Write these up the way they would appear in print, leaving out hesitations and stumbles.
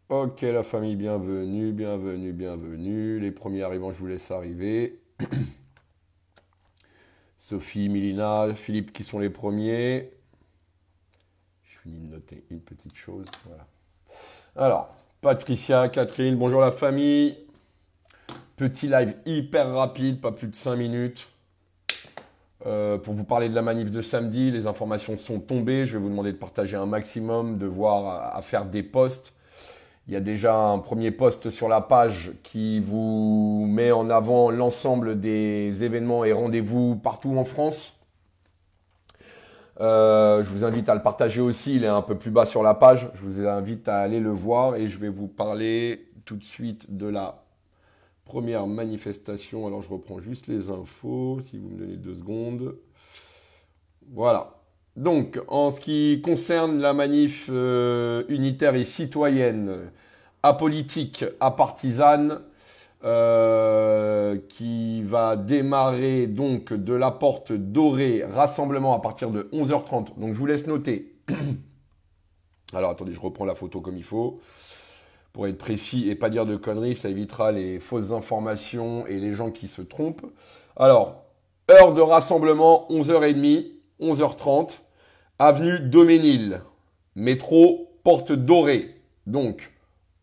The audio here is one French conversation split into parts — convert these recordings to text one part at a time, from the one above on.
Ok la famille, bienvenue, bienvenue, bienvenue. Les premiers arrivants, je vous laisse arriver. Sophie, Milina, Philippe qui sont les premiers. Je finis de noter une petite chose. Voilà. Alors, Patricia, Catherine, bonjour la famille. Petit live hyper rapide, pas plus de 5 minutes. Pour vous parler de la manif de samedi, les informations sont tombées. Je vais vous demander de partager un maximum, de voir à faire des posts. Il y a déjà un premier post sur la page qui vous met en avant l'ensemble des événements et rendez-vous partout en France. Je vous invite à le partager aussi, il est un peu plus bas sur la page. Je vous invite à aller le voir et je vais vous parler tout de suite de la première manifestation. Alors je reprends juste les infos, si vous me donnez 2 secondes. Voilà. Donc, en ce qui concerne la manif unitaire et citoyenne, apolitique, apartisane, qui va démarrer donc de la porte dorée, rassemblement à partir de 11h30. Donc, je vous laisse noter. Alors, attendez, je reprends la photo comme il faut. Pour être précis et pas dire de conneries, ça évitera les fausses informations et les gens qui se trompent. Alors, heure de rassemblement, 11h30, 11h30. Avenue Doménil, métro Porte Dorée. Donc,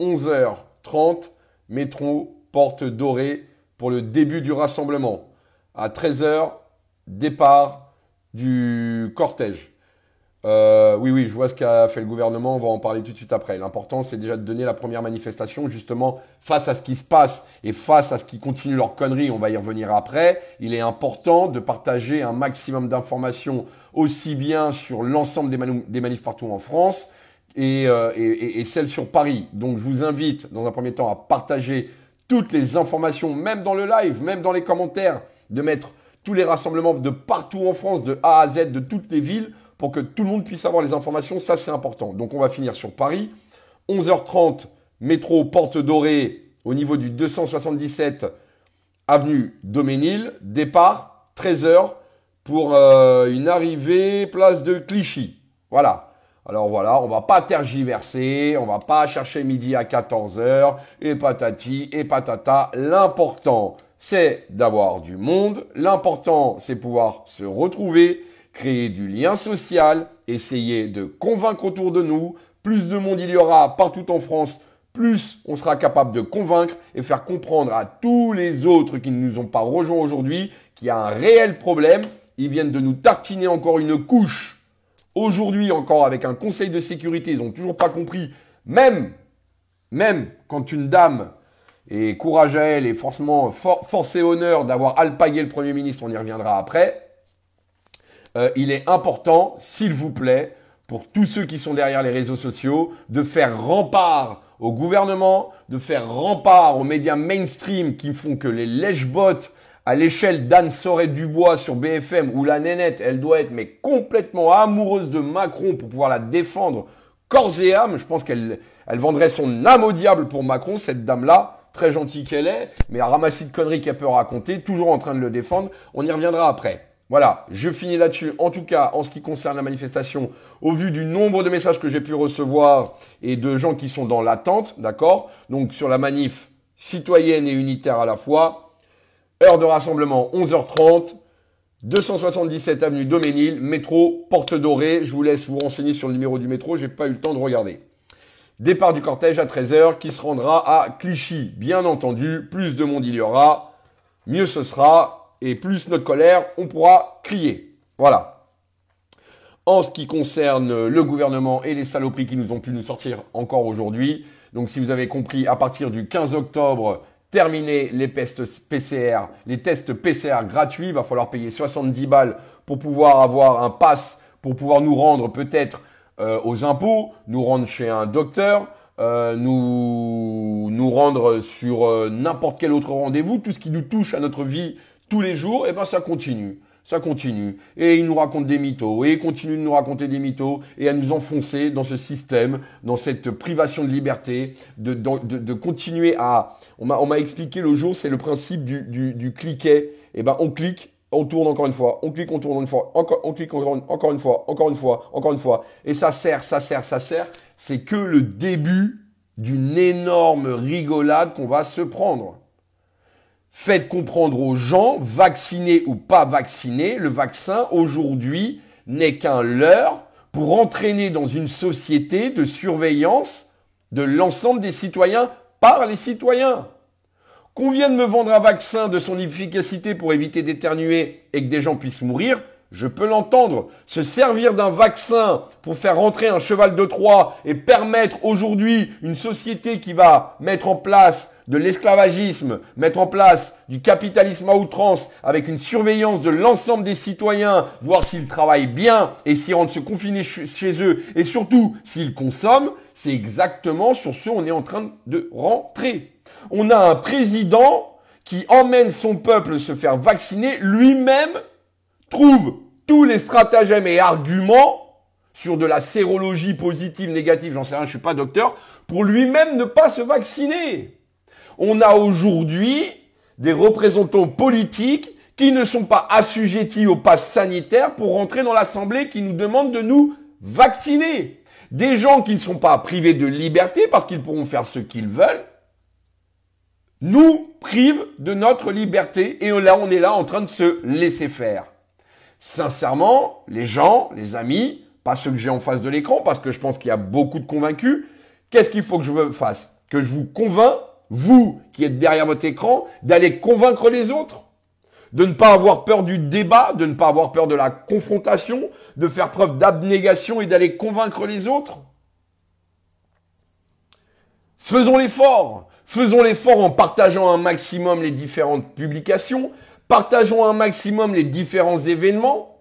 11h30, métro Porte Dorée pour le début du rassemblement. À 13h, départ du cortège. Oui, je vois ce qu'a fait le gouvernement, on va en parler tout de suite après. L'important, c'est déjà de donner la première manifestation, justement, face à ce qui se passe et face à ce qui continue leur connerie, on va y revenir après. Il est important de partager un maximum d'informations, aussi bien sur l'ensemble des manifs partout en France et celles sur Paris. Donc, je vous invite, dans un premier temps, à partager toutes les informations, même dans le live, même dans les commentaires, de mettre tous les rassemblements de partout en France, de A à Z, de toutes les villes, pour que tout le monde puisse avoir les informations. Ça, c'est important. Donc, on va finir sur Paris. 11h30, métro Porte Dorée, au niveau du 277 avenue Doménil. Départ, 13h, pour une arrivée place de Clichy. Voilà. Alors voilà, on va pas tergiverser, on va pas chercher midi à 14h, et patati et patata. L'important, c'est d'avoir du monde. L'important, c'est pouvoir se retrouver, créer du lien social, essayer de convaincre autour de nous. Plus de monde il y aura partout en France, plus on sera capable de convaincre et faire comprendre à tous les autres qui ne nous ont pas rejoints aujourd'hui qu'il y a un réel problème. Ils viennent de nous tartiner encore une couche. Aujourd'hui encore avec un conseil de sécurité, ils n'ont toujours pas compris. Même quand une dame, et courage à elle, et forcément force et honneur d'avoir alpagué le Premier ministre, on y reviendra après, il est important, s'il vous plaît, pour tous ceux qui sont derrière les réseaux sociaux, de faire rempart au gouvernement, de faire rempart aux médias mainstream qui font que les lèche-bottes à l'échelle d'Anne Sorel-Dubois sur BFM, où la nénette, elle doit être mais complètement amoureuse de Macron pour pouvoir la défendre corps et âme. Je pense qu'elle vendrait son âme au diable pour Macron, cette dame-là, très gentille qu'elle est, mais à ramassis de conneries qu'elle peut raconter, toujours en train de le défendre. On y reviendra après. Voilà, je finis là-dessus. En tout cas, en ce qui concerne la manifestation, au vu du nombre de messages que j'ai pu recevoir et de gens qui sont dans l'attente, d'accord? Donc sur la manif citoyenne et unitaire à la fois, heure de rassemblement 11h30, 277 avenue Doménil, métro Porte Dorée. Je vous laisse vous renseigner sur le numéro du métro, j'ai pas eu le temps de regarder. Départ du cortège à 13h qui se rendra à Clichy. Bien entendu, plus de monde il y aura, mieux ce sera. Et plus notre colère, on pourra crier. Voilà. En ce qui concerne le gouvernement et les saloperies qui nous ont pu nous sortir encore aujourd'hui, donc si vous avez compris, à partir du 15 octobre, terminer les tests PCR gratuits, il va falloir payer 70 balles pour pouvoir avoir un pass, pour pouvoir nous rendre peut-être aux impôts, nous rendre chez un docteur, nous rendre sur n'importe quel autre rendez-vous, tout ce qui nous touche à notre vie tous les jours, et ben ça continue. Ça continue. Et ils nous racontent des mythos. Et ils continuent de nous raconter des mythos et à nous enfoncer dans ce système, dans cette privation de liberté, de continuer à... On m'a expliqué le jour, c'est le principe du cliquet. Et ben on clique, on tourne encore une fois, on clique, on tourne une fois, on clique encore une fois, encore une fois, encore une fois. Et ça sert. C'est que le début d'une énorme rigolade qu'on va se prendre. Faites comprendre aux gens, vaccinés ou pas vaccinés, le vaccin aujourd'hui n'est qu'un leurre pour entraîner dans une société de surveillance de l'ensemble des citoyens par les citoyens. Qu'on vienne me vendre un vaccin de son efficacité pour éviter d'éternuer et que des gens puissent mourir, je peux l'entendre. Se servir d'un vaccin pour faire rentrer un cheval de Troie et permettre aujourd'hui une société qui va mettre en place de l'esclavagisme, mettre en place du capitalisme à outrance avec une surveillance de l'ensemble des citoyens, voir s'ils travaillent bien et s'ils rentrent se confiner chez eux et surtout s'ils consomment, c'est exactement sur ce on est en train de rentrer. On a un président qui emmène son peuple se faire vacciner, lui-même trouve tous les stratagèmes et arguments sur de la sérologie positive, négative, j'en sais rien, je suis pas docteur, pour lui-même ne pas se vacciner. On a aujourd'hui des représentants politiques qui ne sont pas assujettis au pass sanitaire pour rentrer dans l'Assemblée qui nous demandent de nous vacciner. Des gens qui ne sont pas privés de liberté parce qu'ils pourront faire ce qu'ils veulent, nous privent de notre liberté et là, on est là en train de se laisser faire. Sincèrement, les gens, les amis, pas ceux que j'ai en face de l'écran, parce que je pense qu'il y a beaucoup de convaincus, qu'est-ce qu'il faut que je fasse? Que je vous convainc, vous qui êtes derrière votre écran, d'aller convaincre les autres, de ne pas avoir peur du débat, de ne pas avoir peur de la confrontation, de faire preuve d'abnégation et d'aller convaincre les autres. Faisons l'effort. Faisons l'effort en partageant un maximum les différentes publications, partageons un maximum les différents événements.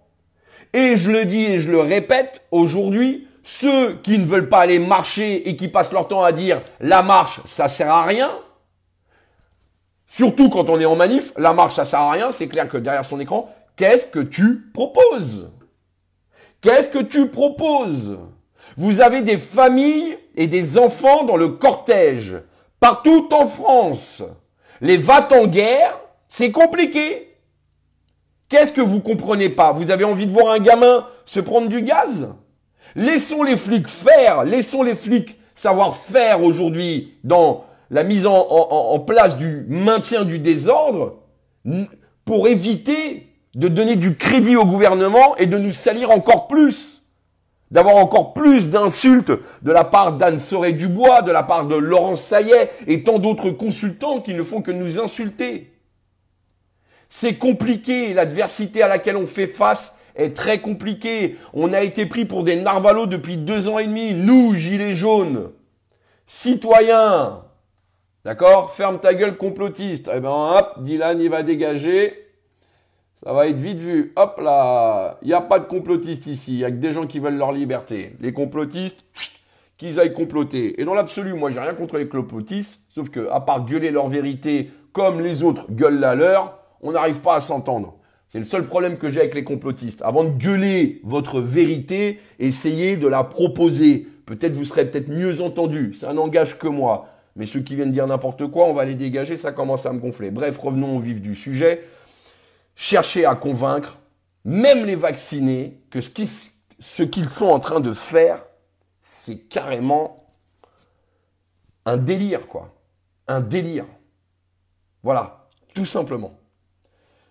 Et je le dis et je le répète, aujourd'hui, ceux qui ne veulent pas aller marcher et qui passent leur temps à dire « la marche, ça sert à rien », surtout quand on est en manif, la marche, ça sert à rien, c'est clair que derrière son écran, qu'est-ce que tu proposes? Qu'est-ce que tu proposes? Vous avez des familles et des enfants dans le cortège, partout en France. Les va-t-en-guerre, c'est compliqué. Qu'est-ce que vous comprenez pas? Vous avez envie de voir un gamin se prendre du gaz? Laissons les flics faire, laissons les flics savoir faire aujourd'hui dans la mise en place du maintien du désordre pour éviter de donner du crédit au gouvernement et de nous salir encore plus, d'avoir encore plus d'insultes de la part d'Anne Sorey-Dubois, de la part de Laurence Sayet et tant d'autres consultants qui ne font que nous insulter. C'est compliqué, l'adversité à laquelle on fait face est très compliquée. On a été pris pour des narvalos depuis 2 ans et demi, nous, gilets jaunes, citoyens. D'accord? Ferme ta gueule, complotiste. Eh ben, hop, Dylan, il va dégager. Ça va être vite vu. Hop là. Il n'y a pas de complotistes ici. Il n'y a que des gens qui veulent leur liberté. Les complotistes, qu'ils aillent comploter. Et dans l'absolu, moi, j'ai rien contre les complotistes. Sauf que, à part gueuler leur vérité comme les autres gueulent la leur, on n'arrive pas à s'entendre. C'est le seul problème que j'ai avec les complotistes. Avant de gueuler votre vérité, essayez de la proposer. Peut-être vous serez peut-être mieux entendu. Ça n'engage que moi. Mais ceux qui viennent dire n'importe quoi, on va les dégager, ça commence à me gonfler. Bref, revenons au vif du sujet. Cherchez à convaincre, même les vaccinés, que ce qu'ils sont en train de faire, c'est carrément un délire, quoi. Un délire. Voilà, tout simplement.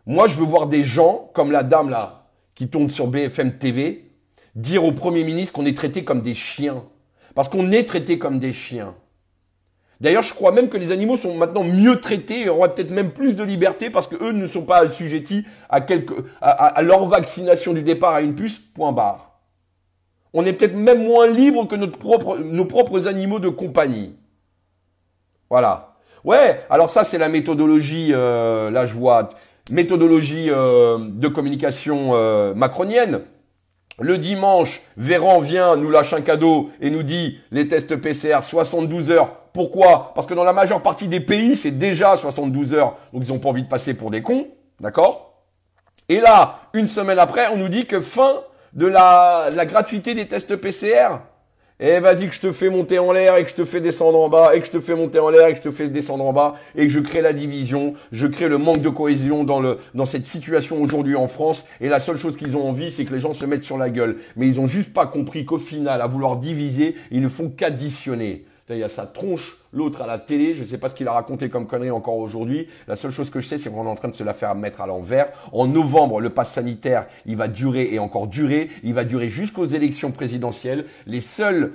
Moi, je veux voir des gens, comme la dame là, qui tourne sur BFM TV, dire au Premier ministre qu'on est traité comme des chiens. Parce qu'on est traité comme des chiens. D'ailleurs, je crois même que les animaux sont maintenant mieux traités et auraient peut-être même plus de liberté parce qu'eux ne sont pas assujettis à leur vaccination du départ à une puce, point barre. On est peut-être même moins libre que nos propres animaux de compagnie. Voilà. Ouais, alors ça, c'est la méthodologie, là je vois, méthodologie de communication macronienne. Le dimanche, Véran vient, nous lâche un cadeau et nous dit les tests PCR 72 heures. Pourquoi? Parce que dans la majeure partie des pays, c'est déjà 72 heures. Donc, ils n'ont pas envie de passer pour des cons. D'accord? Et là, une semaine après, on nous dit que fin de la gratuité des tests PCR. Eh, vas-y que je te fais monter en l'air et que je te fais descendre en bas et que je te fais monter en l'air et que je te fais descendre en bas et que je crée la division, je crée le manque de cohésion dans cette situation aujourd'hui en France et la seule chose qu'ils ont envie, c'est que les gens se mettent sur la gueule. Mais ils ont juste pas compris qu'au final, à vouloir diviser, ils ne font qu'additionner. Putain, il y a sa tronche, l'autre à la télé. Je ne sais pas ce qu'il a raconté comme connerie encore aujourd'hui. La seule chose que je sais, c'est qu'on est en train de se la faire mettre à l'envers. En novembre, le pass sanitaire, il va durer et encore durer. Il va durer jusqu'aux élections présidentielles. Les seules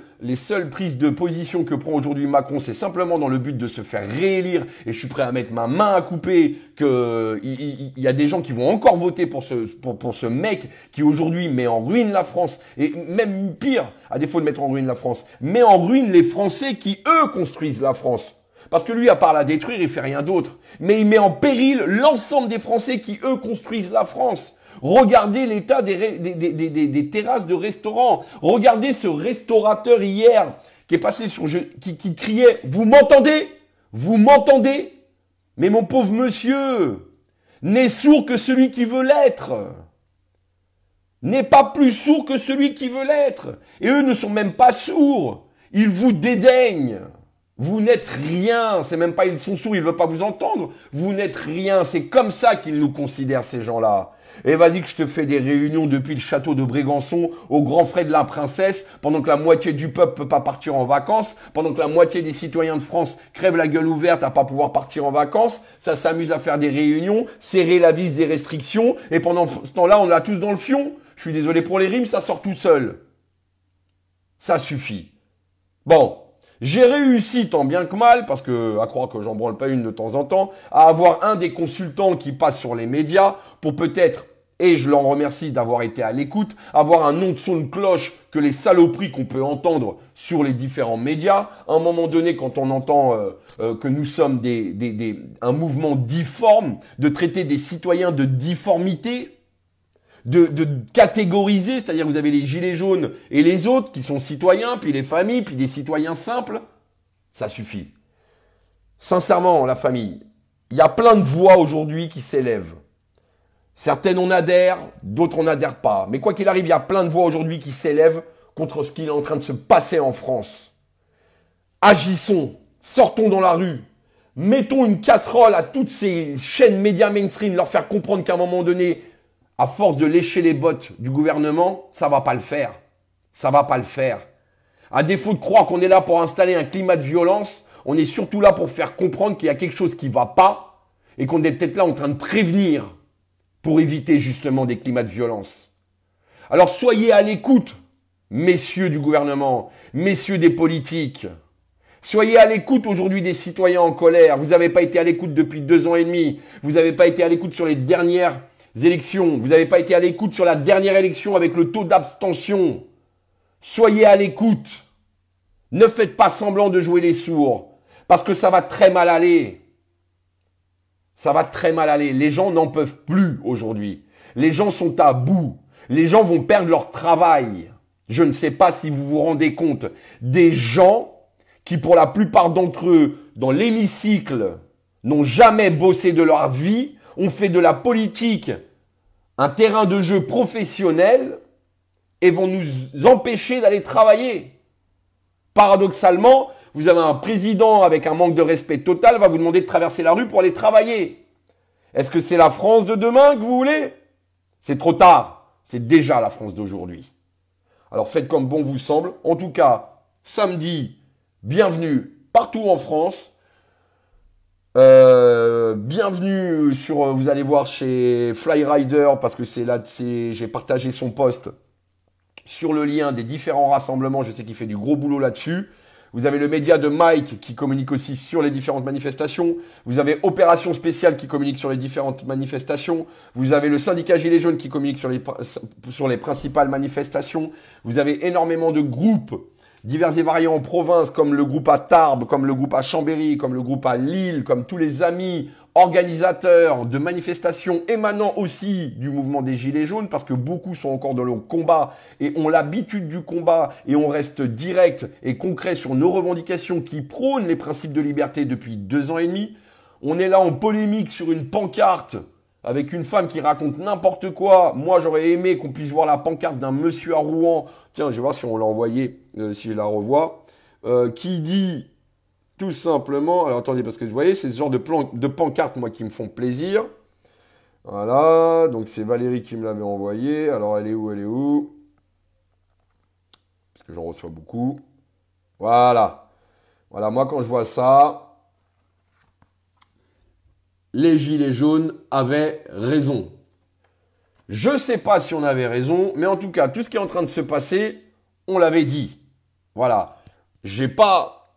prises de position que prend aujourd'hui Macron, c'est simplement dans le but de se faire réélire. Et je suis prêt à mettre ma main à couper il y a des gens qui vont encore voter pour ce mec qui aujourd'hui met en ruine la France. Et même pire, à défaut de mettre en ruine la France, met en ruine les Français qui, eux, construisent la France. Parce que lui, à part la détruire, il fait rien d'autre. Mais il met en péril l'ensemble des Français qui, eux, construisent la France. Regardez l'état des terrasses de restaurants. Regardez ce restaurateur hier qui est passé qui criait « Vous m'entendez? Vous m'entendez ?» Mais mon pauvre monsieur, n'est sourd que celui qui veut l'être. N'est pas plus sourd que celui qui veut l'être. Et eux ne sont même pas sourds. Ils vous dédaignent. Vous n'êtes rien. C'est même pas ils sont sourds, ils ne veulent pas vous entendre. Vous n'êtes rien. C'est comme ça qu'ils nous considèrent, ces gens-là. Et vas-y que je te fais des réunions depuis le château de Brégançon aux grands frais de la princesse, pendant que la moitié du peuple peut pas partir en vacances, pendant que la moitié des citoyens de France crèvent la gueule ouverte à pas pouvoir partir en vacances. Ça s'amuse à faire des réunions, serrer la vis des restrictions, et pendant ce temps-là, on l'a tous dans le fion. Je suis désolé pour les rimes, ça sort tout seul. Ça suffit. Bon. J'ai réussi tant bien que mal, parce que, à croire que j'en branle pas une de temps en temps, à avoir un des consultants qui passe sur les médias pour peut-être, et je l'en remercie d'avoir été à l'écoute, avoir un nom de son de cloche que les saloperies qu'on peut entendre sur les différents médias. À un moment donné, quand on entend que nous sommes un mouvement difforme, de traiter des citoyens de difformité, de catégoriser, c'est-à-dire que vous avez les gilets jaunes et les autres qui sont citoyens, puis les familles, puis des citoyens simples, ça suffit. Sincèrement, la famille, il y a plein de voix aujourd'hui qui s'élèvent. Certaines on adhère, d'autres on n'adhère pas. Mais quoi qu'il arrive, il y a plein de voix aujourd'hui qui s'élèvent contre ce qui est en train de se passer en France. Agissons, sortons dans la rue, mettons une casserole à toutes ces chaînes médias mainstream, leur faire comprendre qu'à un moment donné, à force de lécher les bottes du gouvernement, ça va pas le faire. Ça va pas le faire. À défaut de croire qu'on est là pour installer un climat de violence, on est surtout là pour faire comprendre qu'il y a quelque chose qui va pas et qu'on est peut-être là en train de prévenir pour éviter justement des climats de violence. Alors soyez à l'écoute, messieurs du gouvernement, messieurs des politiques. Soyez à l'écoute aujourd'hui des citoyens en colère. Vous n'avez pas été à l'écoute depuis 2 ans et demi. Vous n'avez pas été à l'écoute sur les dernières élections. Vous n'avez pas été à l'écoute sur la dernière élection avec le taux d'abstention. Soyez à l'écoute. Ne faites pas semblant de jouer les sourds. Parce que ça va très mal aller. Ça va très mal aller. Les gens n'en peuvent plus aujourd'hui. Les gens sont à bout. Les gens vont perdre leur travail. Je ne sais pas si vous vous rendez compte. Des gens qui, pour la plupart d'entre eux, dans l'hémicycle, n'ont jamais bossé de leur vie, ont fait de la politique un terrain de jeu professionnel et vont nous empêcher d'aller travailler. Paradoxalement, vous avez un président avec un manque de respect total, va vous demander de traverser la rue pour aller travailler. Est-ce que c'est la France de demain que vous voulez? C'est trop tard. C'est déjà la France d'aujourd'hui. Alors faites comme bon vous semble. En tout cas, samedi, bienvenue partout en France. Bienvenue sur, vous allez voir chez Flyrider, parce que c'est là, j'ai partagé son post sur le lien des différents rassemblements. Je sais qu'il fait du gros boulot là-dessus. Vous avez le média de Mike qui communique aussi sur les différentes manifestations. Vous avez Opération Spéciale qui communique sur les différentes manifestations. Vous avez le syndicat Gilets jaunes qui communique sur les principales manifestations. Vous avez énormément de groupes divers et variants en province, comme le groupe à Tarbes, comme le groupe à Chambéry, comme le groupe à Lille, comme tous les amis organisateurs de manifestations émanant aussi du mouvement des Gilets jaunes, parce que beaucoup sont encore dans le combat et ont l'habitude du combat, et on reste direct et concret sur nos revendications qui prônent les principes de liberté depuis 2 ans et demi. On est là en polémique sur une pancarte avec une femme qui raconte n'importe quoi. Moi, j'aurais aimé qu'on puisse voir la pancarte d'un monsieur à Rouen. Tiens, je vais voir si on l'a envoyé, si je la revois. Qui dit tout simplement... Alors, attendez, parce que vous voyez, c'est ce genre de pancarte, moi, qui me font plaisir. Voilà, donc c'est Valérie qui me l'avait envoyé. Alors, elle est où? Elle est où? Parce que j'en reçois beaucoup. Voilà. Voilà, moi quand je vois ça, les gilets jaunes avaient raison. Je ne sais pas si on avait raison, mais en tout cas, tout ce qui est en train de se passer, on l'avait dit. Voilà. J'ai pas,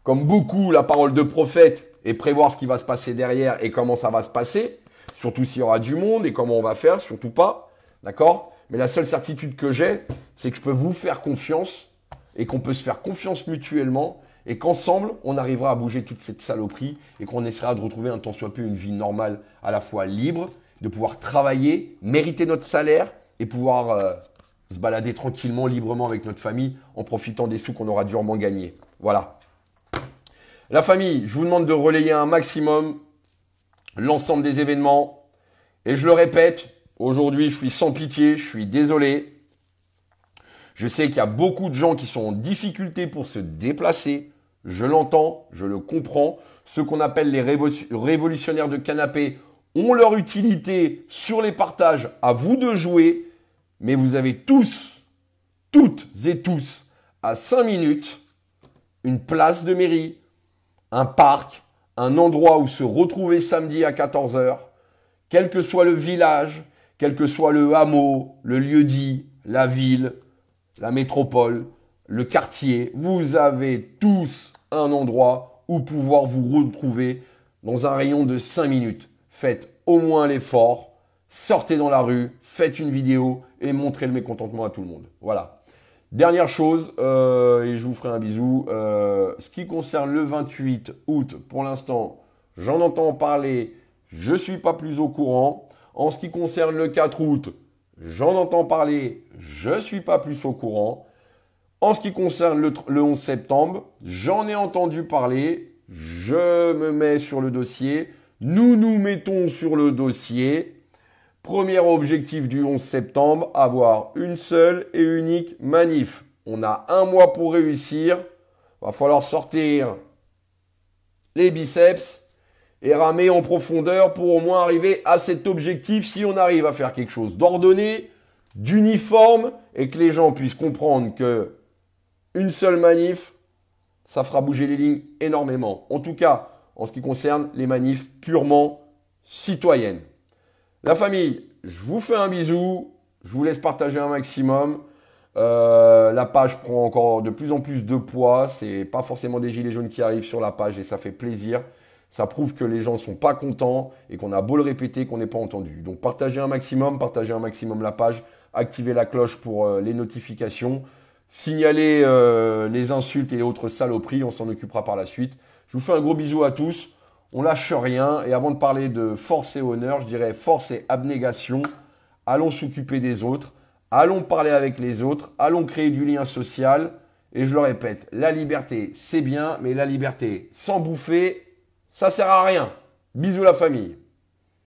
comme beaucoup, la parole de prophète et prévoir ce qui va se passer derrière et comment ça va se passer. Surtout s'il y aura du monde et comment on va faire, surtout pas. D'accord? Mais la seule certitude que j'ai, c'est que je peux vous faire confiance et qu'on peut se faire confiance mutuellement et qu'ensemble, on arrivera à bouger toute cette saloperie et qu'on essaiera de retrouver un tant soit peu une vie normale, à la fois libre, de pouvoir travailler, mériter notre salaire et pouvoir se balader tranquillement, librement avec notre famille en profitant des sous qu'on aura durement gagnés. Voilà. La famille, je vous demande de relayer un maximum l'ensemble des événements. Et je le répète, aujourd'hui, je suis sans pitié, je suis désolé. Je sais qu'il y a beaucoup de gens qui sont en difficulté pour se déplacer. Je l'entends, je le comprends. Ceux qu'on appelle les révolutionnaires de canapé ont leur utilité sur les partages. À vous de jouer. Mais vous avez tous, toutes et tous, à 5 minutes, une place de mairie, un parc, un endroit où se retrouver samedi à 14 heures, quel que soit le village, quel que soit le hameau, le lieu-dit, la ville, la métropole, le quartier, vous avez tous un endroit où pouvoir vous retrouver dans un rayon de 5 minutes. Faites au moins l'effort, sortez dans la rue, faites une vidéo et montrez le mécontentement à tout le monde. Voilà. Dernière chose, et je vous ferai un bisou, ce qui concerne le 28 août, pour l'instant, j'en entends parler, je ne suis pas plus au courant. En ce qui concerne le 4 août, j'en entends parler, je ne suis pas plus au courant. En ce qui concerne le 11 septembre, j'en ai entendu parler, je me mets sur le dossier, nous nous mettons sur le dossier. Premier objectif du 11 septembre, avoir une seule et unique manif. On a un mois pour réussir. Va falloir sortir les biceps et ramer en profondeur pour au moins arriver à cet objectif. Si on arrive à faire quelque chose d'ordonné, d'uniforme et que les gens puissent comprendre que une seule manif, ça fera bouger les lignes énormément. En tout cas, en ce qui concerne les manifs purement citoyennes. La famille, je vous fais un bisou. Je vous laisse partager un maximum. La page prend encore de plus en plus de poids. C'est pas forcément des gilets jaunes qui arrivent sur la page et ça fait plaisir. Ça prouve que les gens sont pas contents et qu'on a beau le répéter qu'on n'est pas entendu. Donc partagez un maximum la page, activez la cloche pour les notifications, signalez les insultes et autres saloperies, on s'en occupera par la suite. Je vous fais un gros bisou à tous. On lâche rien. Et avant de parler de force et honneur, je dirais force et abnégation. Allons s'occuper des autres. Allons parler avec les autres. Allons créer du lien social. Et je le répète, la liberté, c'est bien, mais la liberté sans bouffer, ça sert à rien. Bisous la famille.